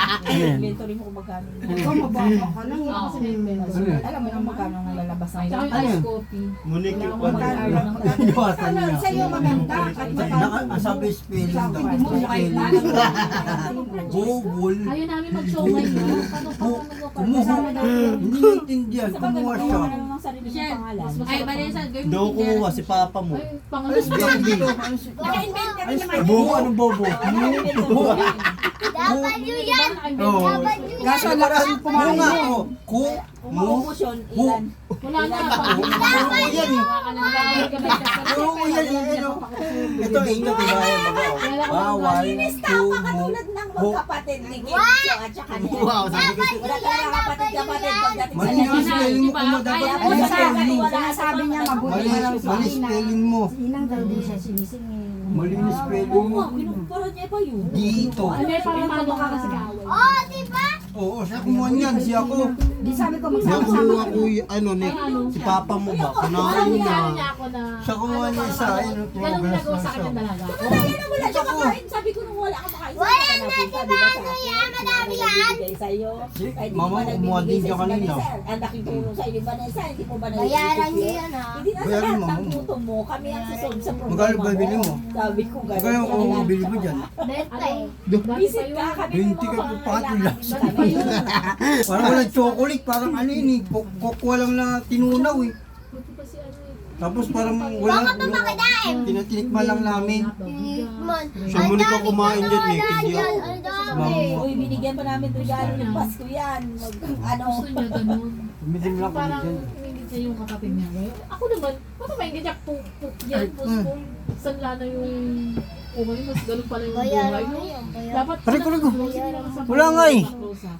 Inventory mo kung magkano. Ikaw mababa ka lang. Kasi may inventory. Alam mo nang magkano ang lalabas ng Tsaka yung ice coffee. Munik yung Iwasan Ano, niya. sa'yo maganda. Kahit Sabi spelling daw. Hindi mo kahit Bubul. Ayaw namin mag-showman yun. Paano pa Kumuha. Hindi naintindihan. Kumuha siya. ng sarili mong pangalan. Ay, Vanessa, gawin mo Daw kumuha si papa mo. Ay, pangalan. Buho, anong bobo? W yan! Oo. Kaso lang Kumain nga ako. Kung makukusyon, ilan? Wala na. Puro yan eh. Puro yan eh. Ito ito diba yan? Bawal. Katulad ng magkapatid ni Kenzo at saka ni Wow, sabi ko siya. wala talaga kapatid pagdating sa Mali yung spelling mo kung dapat. Mali spelling mo. Sinasabi niya mabuti na raw sa Mali spelling mo. Sinang daw din siya sinisingin. Mali yung spelling mo. Kinumpara niya pa yun. Dito. Ano yung pamamano ka kasi gawin? Oh, diba? Oo, siya kumuha niyan. Siya ako. Di sabi ko Siya magsama-sama kumuha kayo. ko yung ano ni si papa mo ba? Kunain niya. niya ako na... Siya kumuha niya isa. Ayun, Ganun progress ginagawa na sa siya. akin talaga. Wala na wala siya kakain. Sabi ko nung wala ka makain. Wala na, diba? Ano yan? Madami yan. Sa'yo. Mama, kumuha din siya kanina. Ang laking tulong sa'yo ni Vanessa. Hindi mo ba Bayaran niyo yan, ha? Hindi na sa Bayaran lahat mo, ng mo. tuto mo. Kami ang susunod sa programa Magkano ba bili mo? Sabi ko gano'n. Magkano kung bili mo dyan? Benta eh. Visit ka kami ng 20 ka mga pa patulas. kailangan. Parang walang chocolate. Parang ano yun eh. Kokwa lang na tinunaw eh. Buti pa si ano eh. Tapos parang Bakit walang ito makidaim? tinatinikman lang namin. Man. Siya muna ka kumain dyan eh. Hindi ako. Ang dami. Mama. Uy, binigyan pa namin regalo ng Pasko yan. Ano? Gusto niya ganun. Tumitim lang kami Parang dyan. umingit niya yung kapatid niya. Ako naman, paano maingit niya? Puk yan, puspong. Sanla na yung... Oh, mas ganun pala yung Bayaran buhay mo mo. yun. Dapat Pare, pare ko. close na lang sa Wala nga eh. close up.